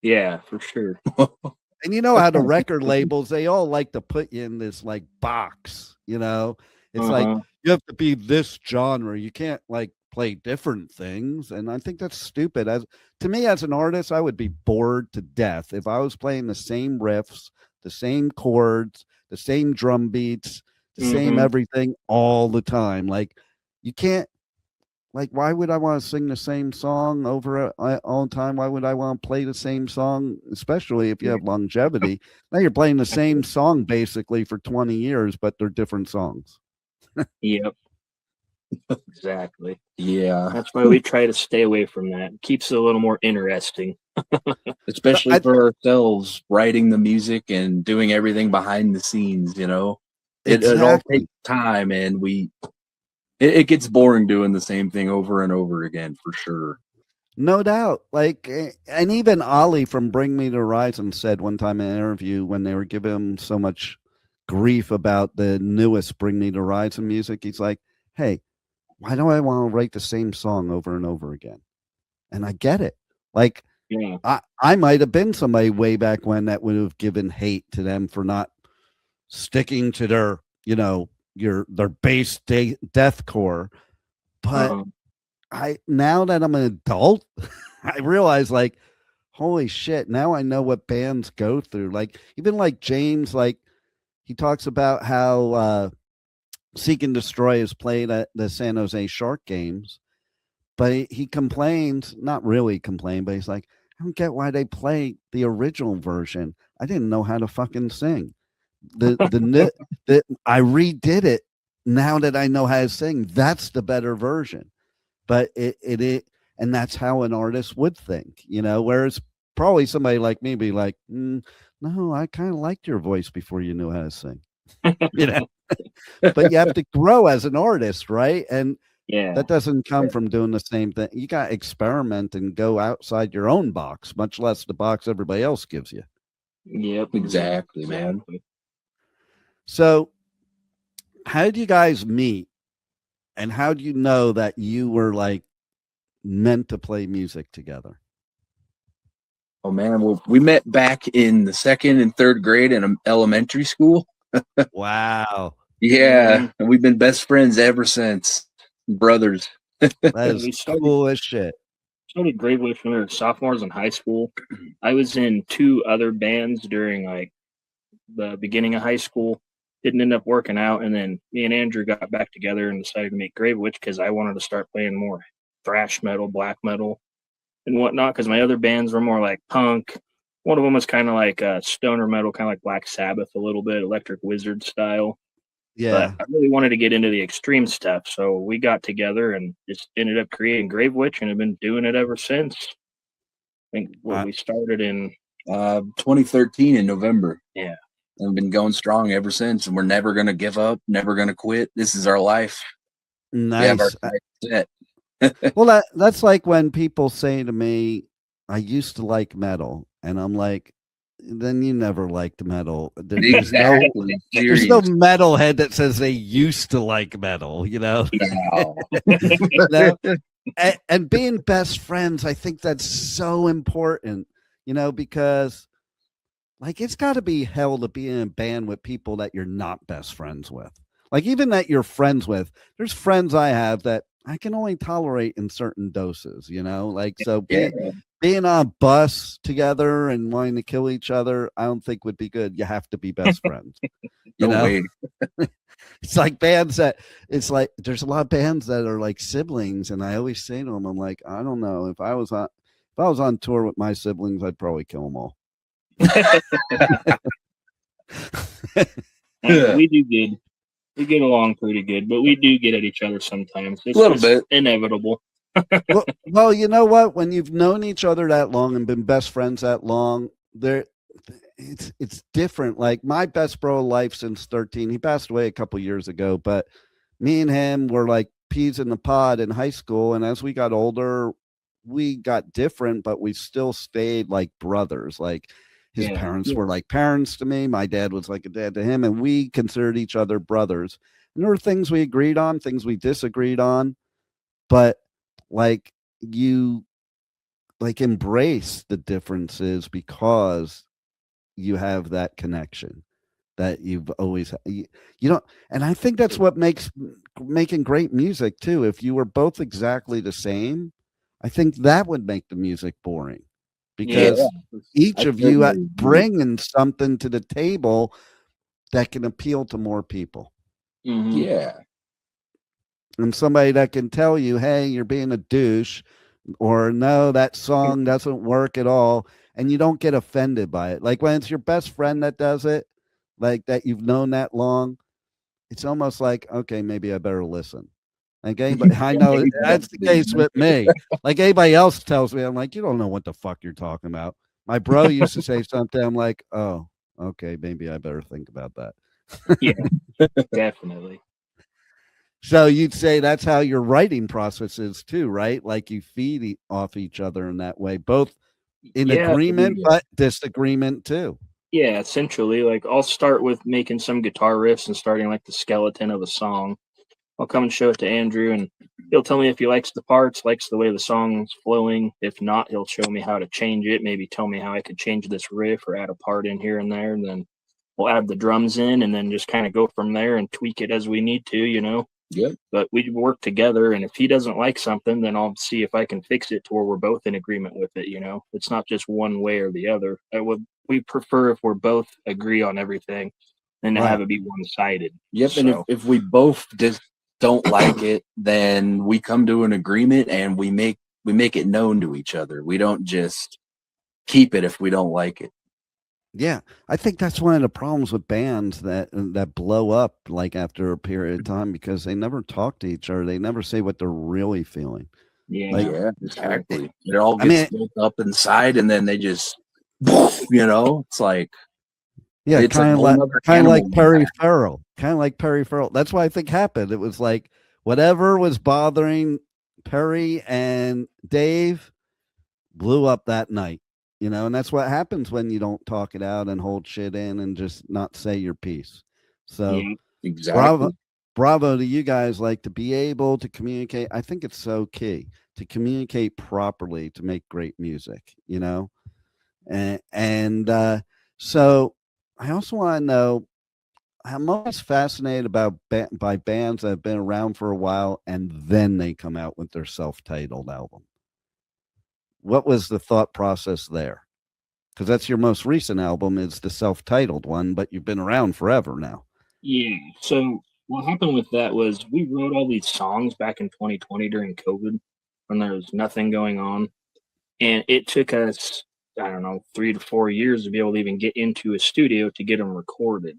Yeah, for sure. And you know how the record labels, they all like to put you in this like box, you know. It's like you have to be this genre. You can't like play different things. And I think that's stupid. To me, as an artist, I would be bored to death if I was playing the same riffs, the same chords, the same drum beats, the same everything all the time. Like you can't, like, why would I want to sing the same song over all the time? Why would I want to play the same song, especially if you have longevity? Now you're playing the same song basically for 20 years, but they're different songs. Yep. Exactly. Yeah. That's why we try to stay away from that. It keeps it a little more interesting. Especially for ourselves, writing the music and doing everything behind the scenes, you know. It all takes time, and it gets boring doing the same thing over and over again, for sure. No doubt. Like, and even Ollie from Bring Me the Horizon said one time in an interview when they were giving him so much grief about the newest Bring Me the Horizon music, he's like, hey, why do I want to write the same song over and over again? And I get it. Like, I might have been somebody way back when that would have given hate to them for not sticking to their, you know, their base deathcore. But now that I'm an adult, I realize like, holy shit, now I know what bands go through. Like even like James, like he talks about how Seek and Destroy is played at the San Jose Shark games, but he complains, not really complain, but he's like, I don't get why they play the original version. I didn't know how to fucking sing. I redid it now that I know how to sing. That's the better version. But it and that's how an artist would think, whereas probably somebody like me be like, no, I kind of liked your voice before you knew how to sing. But you have to grow as an artist, right? And that doesn't come from doing the same thing. You got to experiment and go outside your own box, much less the box everybody else gives you. Yep, Exactly, man. So how did you guys meet? And how do you know that you were like meant to play music together? Oh man, well, we met back in the 2nd and 3rd grade in elementary school. Wow. Yeah, and we've been best friends ever since. Brothers. That is cool as shit. Started Gravewitch when we were sophomores in high school. I was in 2 other bands during like the beginning of high school. Didn't end up working out, and then me and Andrew got back together and decided to make Gravewitch because I wanted to start playing more thrash metal, black metal, and whatnot. Because my other bands were more like punk. One of them was kind of like stoner metal, kind of like Black Sabbath, a little bit Electric Wizard style. Yeah. But I really wanted to get into the extreme stuff, so we got together and just ended up creating Gravewitch, and have been doing it ever since. I think we started in 2013 in November. Yeah. And we've been going strong ever since, and we're never going to give up, never going to quit. This is our life. Nice. We have our set. Well, that's like when people say to me, I used to like metal, and I'm like, then you never liked metal. Exactly. There's no metalhead that says they used to like metal, No. And being best friends, I think that's so important, because like it's got to be hell to be in a band with people that you're not best friends with. Like even that you're friends with, there's friends I have that I can only tolerate in certain doses, like, so being on a bus together and wanting to kill each other, I don't think would be good. You have to be best friends. It's like bands it's like there's a lot of bands that are like siblings, and I always say to them, I'm like, I don't know, if I was on tour with my siblings, I'd probably kill them all. We do good. We get along pretty good, but we do get at each other sometimes. It's a little bit inevitable. well, you know what? When you've known each other that long and been best friends that long, it's different. Like my best bro of life since 13, he passed away a couple years ago, but me and him were like peas in the pod in high school. And as we got older, we got different, but we still stayed like brothers. Like his parents were like parents to me. My dad was like a dad to him, and we considered each other brothers. And there were things we agreed on, things we disagreed on, but like you like embrace the differences because you have that connection that you've always you don't. And I think that's what makes making great music too. If you were both exactly the same, I think that would make the music boring, because each of you bringing something to the table that can appeal to more people. Yeah. And somebody that can tell you, hey, you're being a douche, or no, that song doesn't work at all, and you don't get offended by it. Like when it's your best friend that does it, like that you've known that long, it's almost like, okay, maybe I better listen. Like anybody, I know that's the case with me. Like anybody else tells me, I'm like, you don't know what the fuck you're talking about. My bro used to say something, I'm like, oh, okay, maybe I better think about that. Yeah, definitely. So you'd say that's how your writing process is too, right? Like you feed off each other in that way, both in agreement, but disagreement too. Yeah, essentially. Like I'll start with making some guitar riffs and starting like the skeleton of a song. I'll come and show it to Andrew, and he'll tell me if he likes the parts, likes the way the song's flowing. If not, he'll show me how to change it, maybe tell me how I could change this riff or add a part in here and there. And then we'll add the drums in and then just kind of go from there and tweak it as we need to, Yep. But we work together, and if he doesn't like something, then I'll see if I can fix it to where we're both in agreement with it. It's not just one way or the other. We prefer if we're both agree on everything than to Right. have it be one-sided. Yep. So, And if we both just don't like it, then we come to an agreement and we make it known to each other. We don't just keep it if we don't like it. Yeah, I think that's one of the problems with bands that blow up like after a period of time because they never talk to each other. They never say what they're really feeling. yeah. Like, Yeah, exactly. It all I gets mean- built up inside, and then they just, it's like, Yeah, it's a kind of whole like nother Perry animal. Farrell. Kind of like Perry Farrell. That's what I think happened. It was like whatever was bothering Perry and Dave blew up that night. And that's what happens when you don't talk it out and hold shit in and just not say your piece. So Yeah. Exactly. bravo to you guys, like to be able to communicate. I think it's so key to communicate properly to make great music, and so I also want to know, I'm always fascinated by bands that have been around for a while and then they come out with their self-titled album. What was the thought process there? Because that's your most recent album, is the self-titled one, but you've been around forever now. Yeah. So what happened with that was we wrote all these songs back in 2020 during COVID when there was nothing going on. And it took us, I don't know, 3 to 4 years to be able to even get into a studio to get them recorded.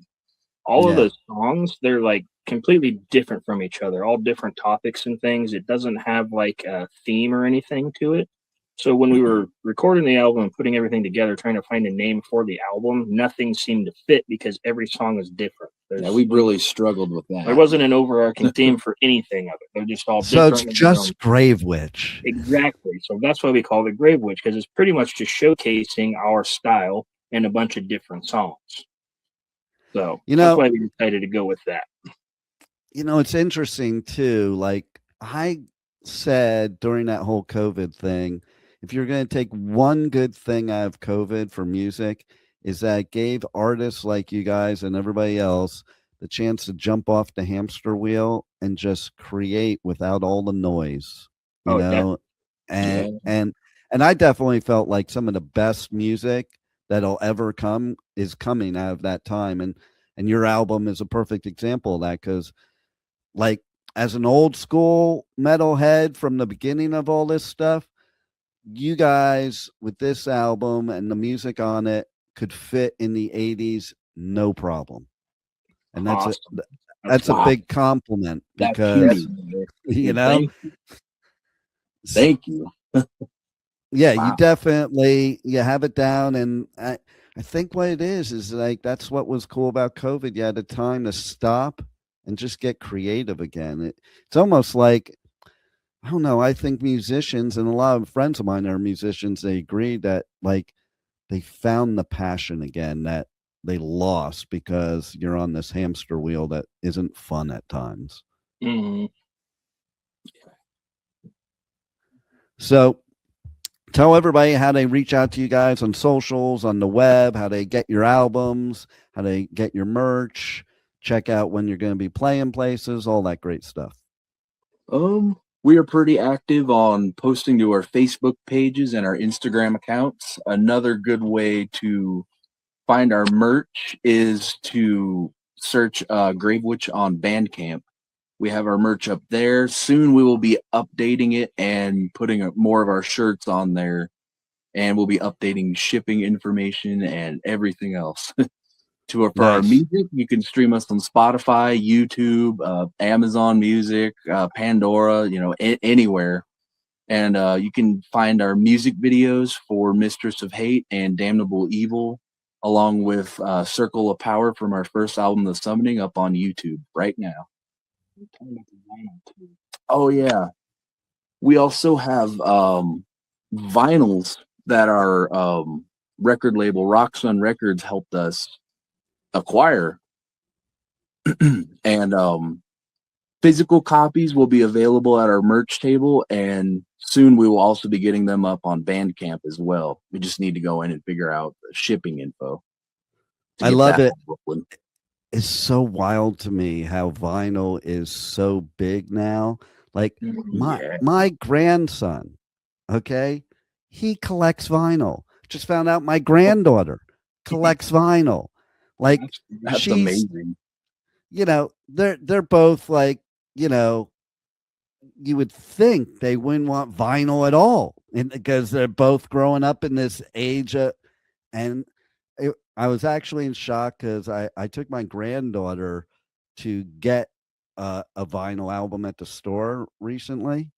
All of Yeah. those songs, they're like completely different from each other, all different topics and things. It doesn't have like a theme or anything to it. So when we were recording the album and putting everything together, trying to find a name for the album, nothing seemed to fit because every song is different. Yeah, we really struggled with that. There wasn't an overarching theme for anything of it. They're just all So it's different. just Gravewitch. Exactly. So that's why we call it Gravewitch, because it's pretty much just showcasing our style in a bunch of different songs. So that's why we decided to go with that. It's interesting too. Like I said during that whole COVID thing, if you're going to take one good thing out of COVID for music, is that it gave artists like you guys and everybody else the chance to jump off the hamster wheel and just create without all the noise, and I definitely felt like some of the best music that'll ever come is coming out of that time. And your album is a perfect example of that, because like as an old school metalhead from the beginning of all this stuff, you guys with this album and the music on it could fit in the 80s no problem. And that's awesome. That's a big compliment, because Thank you. Yeah, Wow. you definitely have it down. And I think what it is like that's what was cool about COVID. You had the time to stop and just get creative again. It's almost like, I don't know, I think musicians, and a lot of friends of mine are musicians, they agree that like they found the passion again that they lost because you're on this hamster wheel that isn't fun at times. Mm-hmm. So tell everybody how they reach out to you guys on socials, on the web, how they get your albums, how they get your merch, check out when you're going to be playing places, all that great stuff. We are pretty active on posting to our Facebook pages and our Instagram accounts. Another good way to find our merch is to search Gravewitch on Bandcamp. We have our merch up there. Soon we will be updating it and putting more of our shirts on there. And we'll be updating shipping information and everything else. For our music, you can stream us on Spotify, YouTube, Amazon Music, Pandora, anywhere. And you can find our music videos for Mistress of Hate and Damnable Evil, along with Circle of Power from our first album, The Summoning, up on YouTube right now. Oh, yeah. We also have vinyls that our record label, Rock Sun Records, helped us acquire. And physical copies will be available at our merch table, and soon we will also be getting them up on Bandcamp as well. We just need to go in and figure out the shipping info. I love it. is so wild to me how vinyl is so big now. Like Yeah. my grandson, okay, he collects vinyl. Just found out my granddaughter collects vinyl. Like That's she's, amazing. they're both like, you know, you would think they wouldn't want vinyl at all, and because they're both growing up in this age and I was actually in shock because I took my granddaughter to get a vinyl album at the store recently.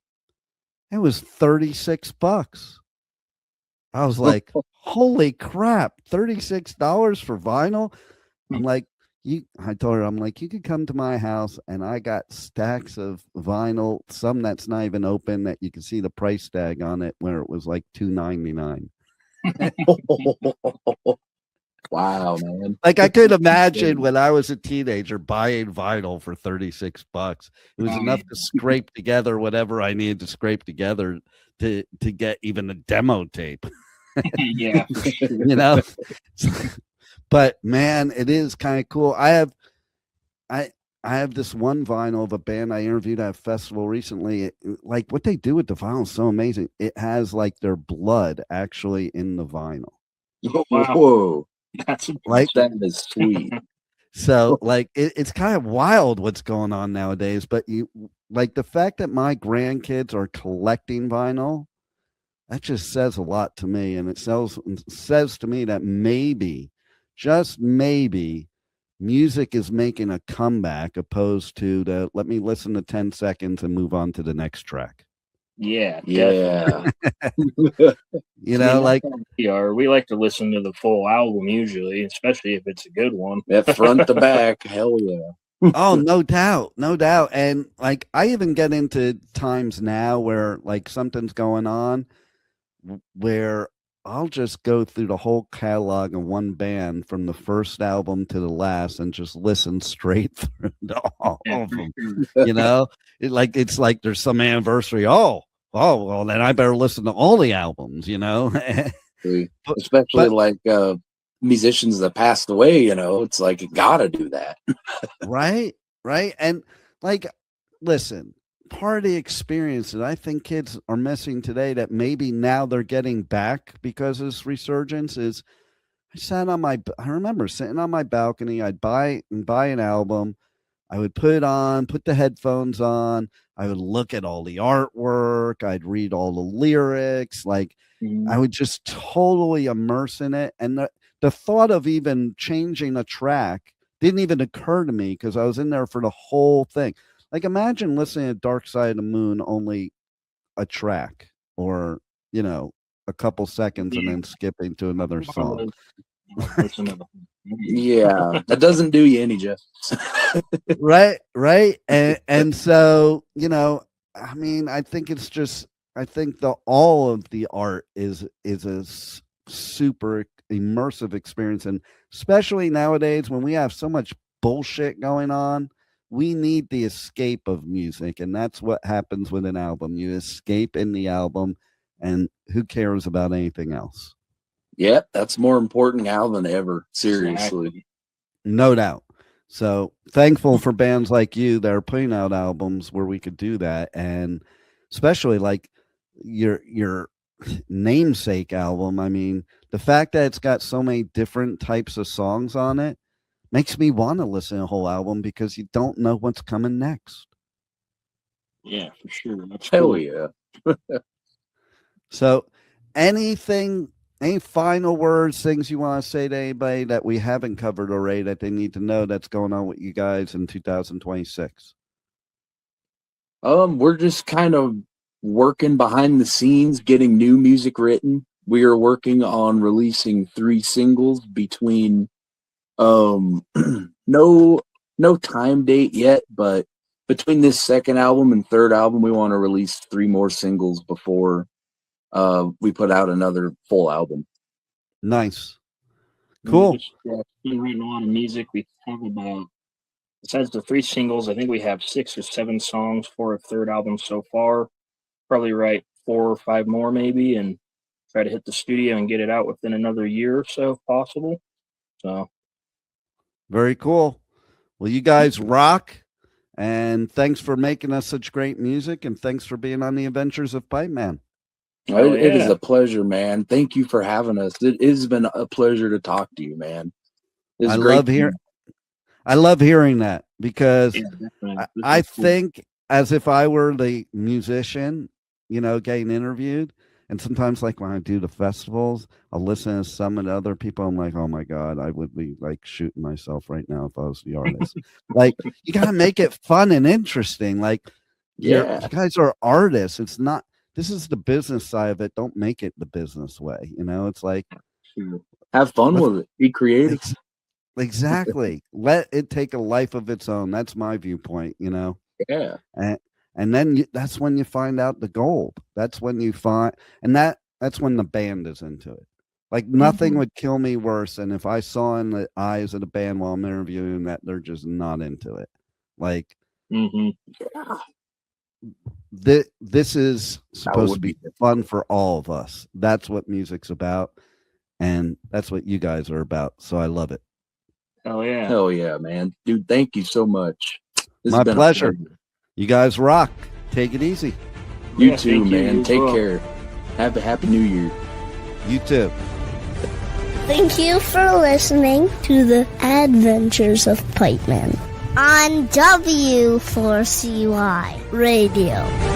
It was $36. I was like, holy crap, $36 for vinyl. I'm like, I told her, I'm like, you could come to my house and I got stacks of vinyl, some that's not even open, that you can see the price tag on it where it was like $2.99. Wow, man. Like I could imagine when I was a teenager buying vinyl for $36. It was enough to scrape together whatever I needed to scrape together to get even a demo tape. Yeah. you know but man, it is kind of cool. I have this one vinyl of a band I interviewed at a festival recently. Like what they do with the vinyl is so amazing. It has like their blood actually in the vinyl. Wow. Whoa, That's Like that is sweet. so like it's kind of wild what's going on nowadays, but you like the fact that my grandkids are collecting vinyl, that just says a lot to me. And it says to me that maybe, just maybe, music is making a comeback opposed to the let me listen to 10 seconds and move on to the next track. yeah. Yeah. Like We like to listen to the full album usually, especially if it's a good one. That front to back, hell yeah. oh, no doubt, no doubt. And like I even get into times now where like something's going on where I'll just go through the whole catalog of one band from the first album to the last and just listen straight through to all of them. It's like there's some anniversary. Oh, well, then I better listen to all the albums, Especially like musicians that passed away, it's like you gotta do that. Right. And like, listen, part of the experience that I think kids are missing today that maybe now they're getting back because of this resurgence is I remember sitting on my balcony, I'd buy an album, I would put the headphones on, I would look at all the artwork, I'd read all the lyrics, like I would just totally immerse in it. And the thought of even changing a track didn't even occur to me because I was in there for the whole thing. Like imagine listening to Dark Side of the Moon, only a track or, a couple seconds and then skipping to another song. Yeah, that doesn't do you any justice. Right. And so, I mean, I think all of the art is a super immersive experience. And especially nowadays when we have so much bullshit going on, we need the escape of music. And that's what happens with an album. You escape in the album and who cares about anything else? Yep, that's more important now than ever. Seriously. No doubt. So thankful for bands like you that are putting out albums where we could do that. And especially like your namesake album. I mean, the fact that it's got so many different types of songs on it makes me want to listen to a whole album because you don't know what's coming next. Yeah, for sure. That's hell cool. Yeah. So any final words, things you want to say to anybody that we haven't covered already that they need to know that's going on with you guys in 2026? We're just kind of working behind the scenes, getting new music written. We are working on releasing 3 singles between no time date yet, but between this second album and third album, we want to release 3 more singles before we put out another full album. Nice. Cool. Been writing a lot of music. We have about, besides the 3 singles, I think we have 6 or 7 songs for a third album so far. Probably write 4 or 5 more maybe and try to hit the studio and get it out within another year or so if possible. So very cool. Well, you guys rock. And thanks for making us such great music. And thanks for being on the Adventures of Pipeman. It is a pleasure, man. Thank you for having us. It has been a pleasure to talk to you, man. It's I love hearing that because definitely. I think as if I were the musician, getting interviewed. And sometimes, like when I do the festivals, I'll listen to some of the other people. I'm like, oh my God, I would be like shooting myself right now if I was the artist. Like, you got to make it fun and interesting. Like, you guys are artists. It's not, this is the business side of it. Don't make it the business way. It's like, have fun with it. Be creative. Exactly. Let it take a life of its own. That's my viewpoint, Yeah. And then that's when you find out the gold. That's when you find, and that's when the band is into it. Like nothing would kill me worse than if I saw in the eyes of the band while I'm interviewing that they're just not into it. Like, this is supposed to be fun for all of us. That's what music's about, and that's what you guys are about. So I love it. Hell yeah, man. Dude, thank you so much. My pleasure. You guys rock. Take it easy. You too, man. Take care. Have a happy new year. You too. Thank you for listening to the Adventures of Pipeman on W4CY Radio.